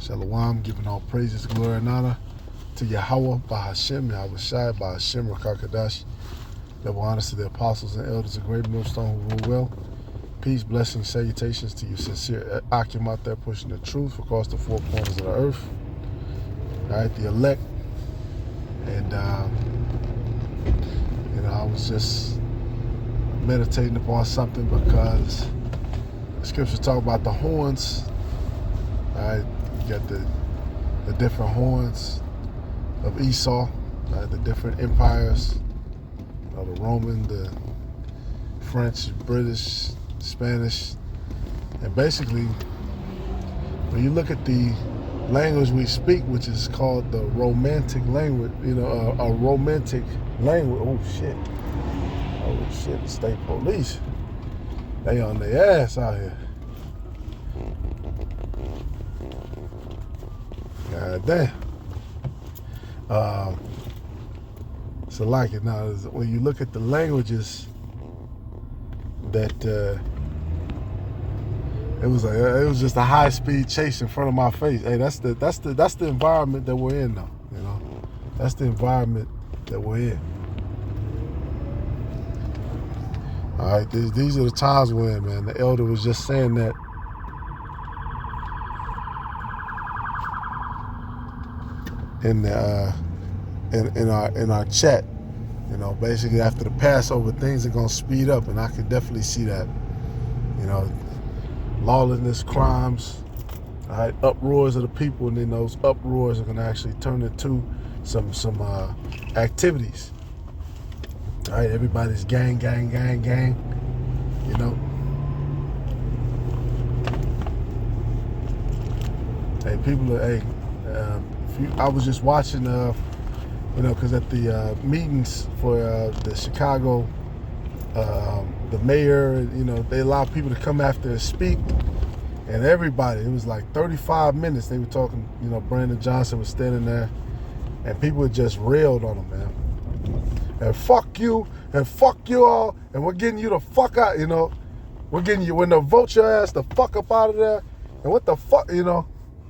Shalom, giving all praises, glory, and honor to Yahweh, Bahashem, Yahweh Shai, Bahashem, Rakakadash. Double honors to the apostles and elders of Great Millstone who rule well. Peace, blessings, salutations to you sincere Akim out there pushing the truth across the four corners of the earth. All right, the elect. And, I was just meditating upon something because the scriptures talk about the horns. All right, you got the different horns of Esau, right? The different empires, the Roman, the French, British, Spanish, and basically, when you look at the language we speak, which is called the Romantic language, a Romantic language. Oh shit! The state police, they on their ass out here. God damn. So like it now, when you look at the languages that it was just a high speed chase in front of my face. Hey, that's the environment that we're in now. That's the environment that we're in. All right, these are the times we're in, man. The elder was just saying that. In our chat, basically after the Passover, things are gonna speed up, and I can definitely see that. Lawlessness, crimes, all right, uproars of the people, and then those uproars are gonna actually turn into some activities. All right, everybody's gang. Hey, people are I was just watching, because at the meetings for the Chicago, the mayor, they allow people to come after and speak, and everybody, it was like 35 minutes, they were talking, Brandon Johnson was standing there, and people had just railed on him, man. And fuck you all, and we're getting you the fuck out, we're getting you, when they vote your ass the fuck up out of there, and what the fuck,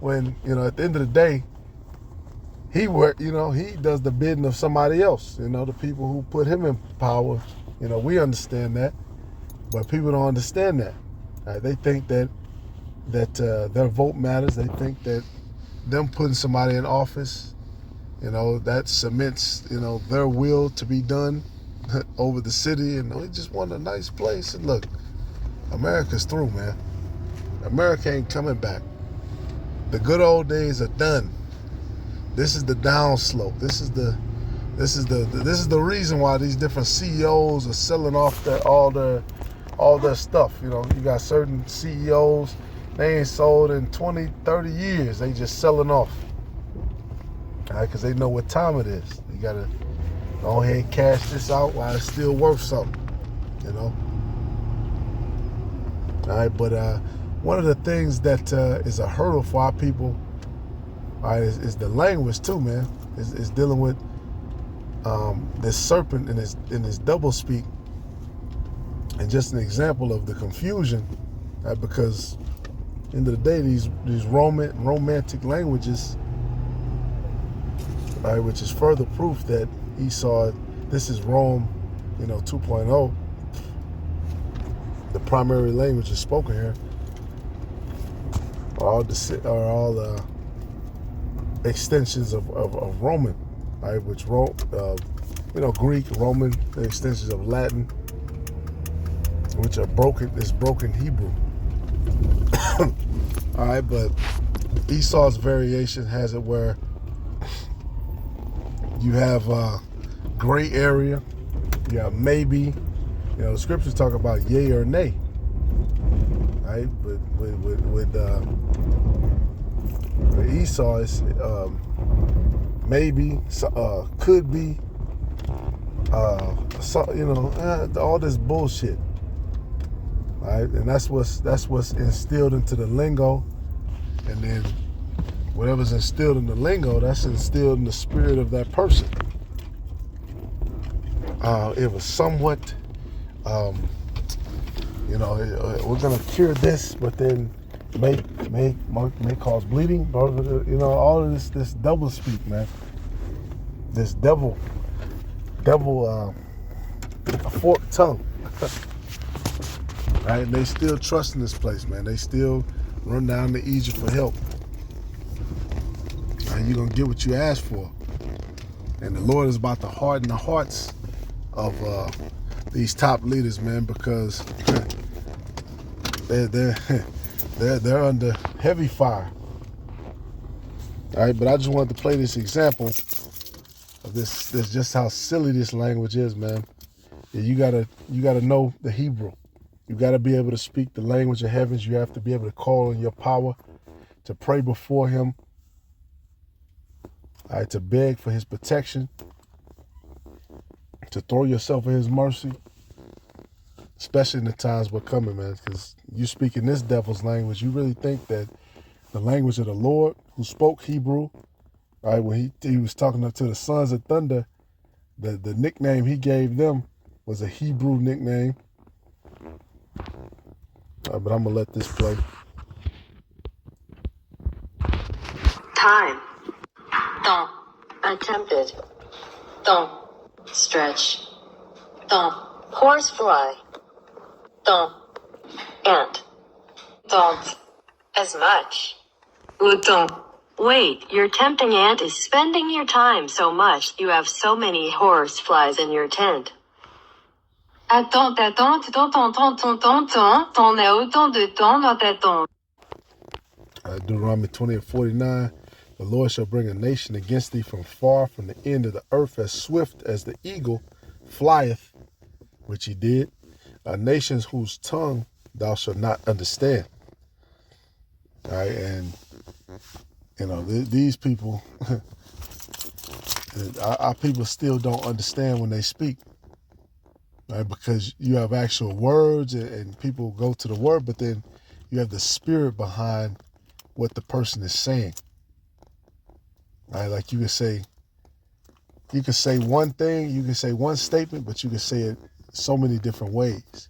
when, at the end of the day, he does the bidding of somebody else, the people who put him in power. We understand that, but people don't understand that. Right? They think that their vote matters. They think that them putting somebody in office, that cements, their will to be done over the city, and we just want a nice place. And look, America's through, man. America ain't coming back. The good old days are done. This is the downslope. This is the reason why these different CEOs are selling off all their stuff. You got certain CEOs, they ain't sold in 20, 30 years. They just selling off. All right, because they know what time it is. You gotta go ahead and cash this out while it's still worth something. All right, but one of the things that is a hurdle for our people, all right, is the language too, man. Is dealing with this serpent and his double speak, and just an example of the confusion, because end of the day, these romantic languages, all right, which is further proof that Esau, this is Rome, 2.0. The primary language is spoken here are all extensions of Roman, right? Which Greek, Roman, the extensions of Latin, which are broken Hebrew. All right, but Esau's variation has it where you have gray area, you have maybe, the scriptures talk about yay or nay, right? But with Esau, it's maybe, could be, all this bullshit, right? And that's what's instilled into the lingo, and then whatever's instilled in the lingo, that's instilled in the spirit of that person. It was somewhat, we're gonna cure this, but then may cause bleeding. All of this double speak, man. This devil, a forked tongue. Right? And they still trust in this place, man. They still run down to Egypt for help. And you're gonna get what you ask for. And the Lord is about to harden the hearts of these top leaders, man, because they're under heavy fire. All right, but I just wanted to play this example of this just how silly this language is, man. Yeah, you gotta know the Hebrew. You gotta be able to speak the language of heavens. You have to be able to call on your power, to pray before Him, all right, to beg for His protection, to throw yourself in His mercy, especially in the times we're coming, man, because you speak in this devil's language. You really think that the language of the Lord, who spoke Hebrew, all right, when he was talking to the sons of thunder, the nickname he gave them was a Hebrew nickname. But I'm going to let this play. Time. Temps. Attempted. Temps. Stretch. Temps. Horsefly. Temps. Ant. Temps. As much. Autant. Wait, your tempting ant is spending your time so much you have so many horseflies in your tent. Attends, ton t'en as autant de temps dans ta tente. Deuteronomy 20:49, the Lord shall bring a nation against thee from far, from the end of the earth, as swift as the eagle flieth, which he did, a nation whose tongue thou shalt not understand. All right, and these people, our people still don't understand when they speak, right? Because you have actual words and people go to the word, but then you have the spirit behind what the person is saying. Right? Like you can say one thing, you can say one statement, but you can say it so many different ways.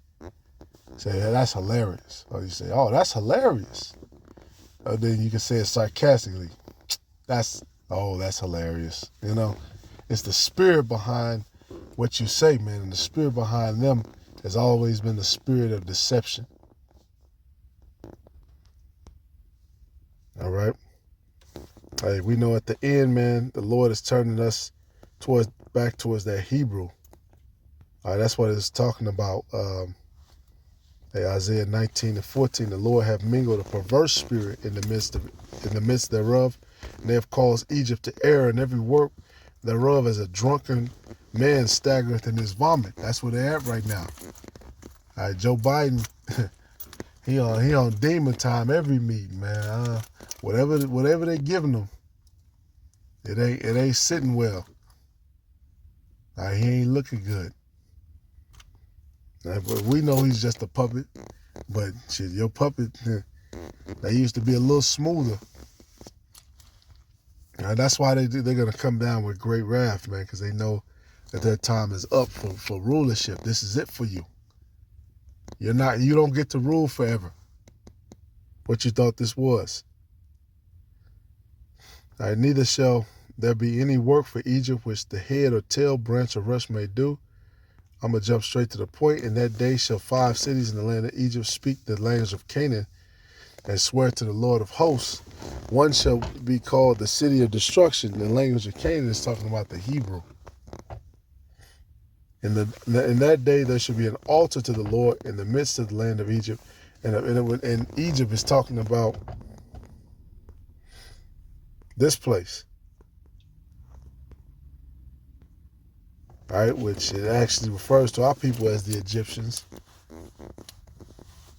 Say, yeah, that's hilarious. Or you say, oh, that's hilarious. Or then you can say it sarcastically. That's hilarious. It's the spirit behind what you say, man. And the spirit behind them has always been the spirit of deception. All right. Hey, we know at the end, man, the Lord is turning us back towards that Hebrew. All right, that's what it's talking about. Isaiah 19:14, the Lord have mingled a perverse spirit in the midst thereof, and they have caused Egypt to err, and every work thereof as a drunken man staggereth in his vomit. That's where they're at right now. All right, Joe Biden, he on demon time every meeting, man. Whatever they're giving him, it ain't sitting well. All right, he ain't looking good. Right, but we know he's just a puppet. But shit, your puppet, they used to be a little smoother. That's why they're gonna come down with great wrath, man, because they know that their time is up for rulership. This is it for you. You don't get to rule forever. What you thought this was. All right, neither shall there be any work for Egypt which the head or tail, branch or rush may do. I'm going to jump straight to the point. In that day shall 5 cities in the land of Egypt speak the language of Canaan and swear to the Lord of hosts. One shall be called the city of destruction. The language of Canaan is talking about the Hebrew. In that day there shall be an altar to the Lord in the midst of the land of Egypt. And Egypt is talking about this place. All right, which it actually refers to our people as the Egyptians,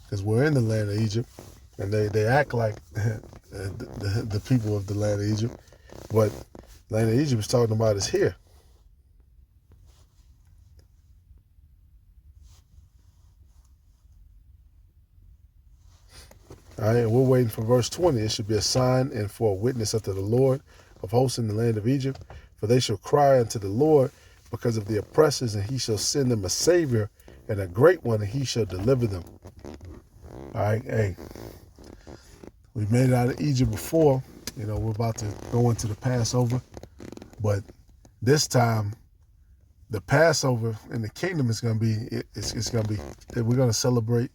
because we're in the land of Egypt, and they act like the people of the land of Egypt, but the land of Egypt is talking about is here. All right, and we're waiting for verse 20. It should be a sign and for a witness unto the Lord of hosts in the land of Egypt, for they shall cry unto the Lord because of the oppressors, and he shall send them a savior and a great one, and he shall deliver them. All right, hey, We made it out of Egypt before. We're about to go into the Passover. But this time, the Passover in the kingdom is going to be, we're going to celebrate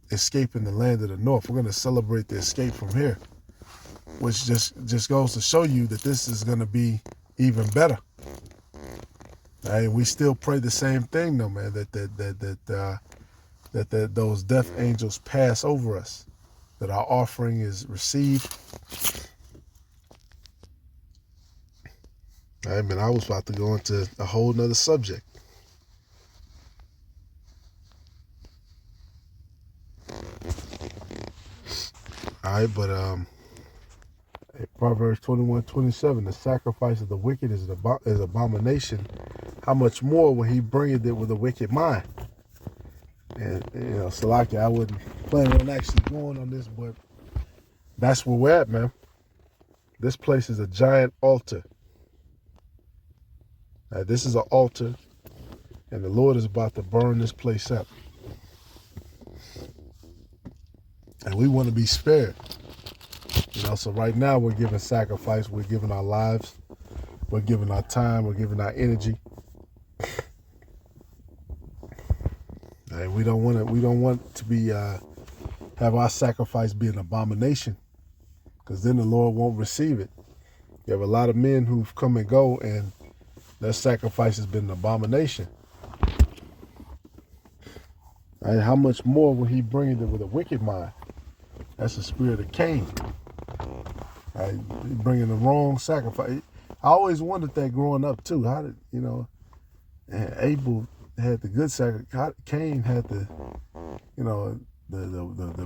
escaping the land of the north. We're going to celebrate the escape from here, which just goes to show you that this is going to be even better. Right? We still pray the same thing, though, man, that those death angels pass over us, that our offering is received. All right, man, I was about to go into a whole nother subject. All right, but Proverbs 21:27, the sacrifice of the wicked is abomination. How much more when he bringeth it with a wicked mind? And, Salaki, I wasn't planning on actually going on this, but that's where we're at, man. This place is a giant altar. Now, this is an altar, and the Lord is about to burn this place up. And we want to be spared. So right now we're giving sacrifice, we're giving our lives, we're giving our time, we're giving our energy. And we don't want to be have our sacrifice be an abomination, because then the Lord won't receive it. You have a lot of men who've come and go, and their sacrifice has been an abomination. And how much more will he bring it with a wicked mind? That's the spirit of Cain. Right? Bringing the wrong sacrifice. I always wondered that growing up too. How did Abel had the good sacrifice? Cain had the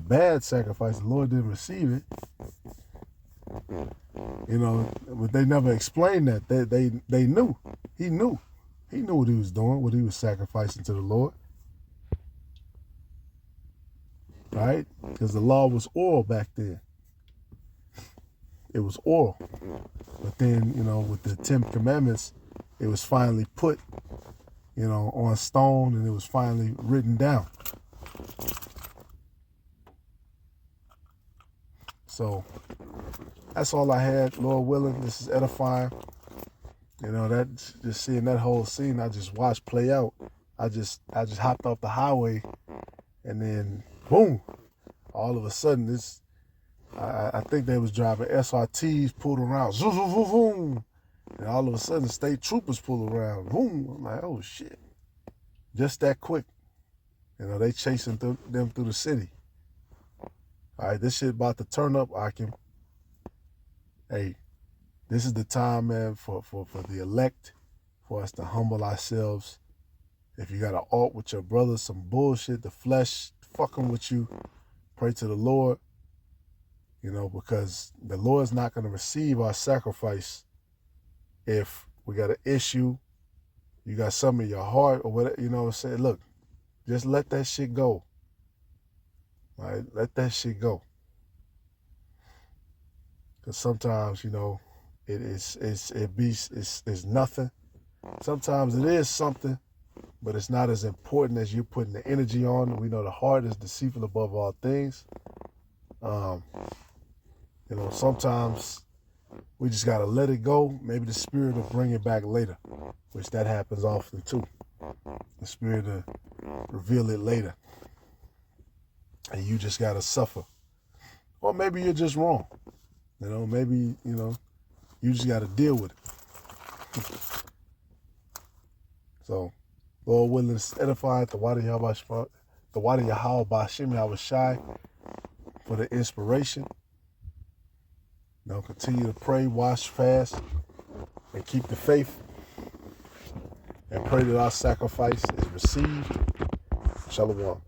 bad sacrifice. The Lord didn't receive it. But they never explained that. They knew. He knew what he was doing, what he was sacrificing to the Lord. Right? Because the law was oral back then. It was oral. But then, with the 10 commandments, it was finally put, on stone, and it was finally written down. So that's all I had. Lord willing, this is edifying. That just seeing that whole scene, I just watched play out. I just hopped off the highway, and then boom, all of a sudden I think they was driving SRTs, pulled around, zoom, zoom, zoom, zoom, and all of a sudden state troopers pull around, boom. I'm like, oh shit, just that quick. They chasing them through the city. All right, this shit about to turn up, Akim. Hey, this is the time, man, for the elect, for us to humble ourselves. If you got an alt with your brother, some bullshit, the flesh fucking with you, pray to the Lord, because the Lord's not going to receive our sacrifice if we got an issue, you got something in your heart or whatever, say, look, just let that shit go. All right, let that shit go. Because sometimes, it's nothing. Sometimes it is something, but it's not as important as you putting the energy on. We know the heart is deceitful above all things. Sometimes we just got to let it go. Maybe the Spirit will bring it back later, which that happens often too. The Spirit will reveal it later. And you just got to suffer. Or maybe you're just wrong. Maybe, you just got to deal with it. So, Lord willing, edify the Wadi Yahweh Bashim Yahweh Shai for the inspiration. Continue to pray, wash, fast, and keep the faith. And pray that our sacrifice is received. Shalom.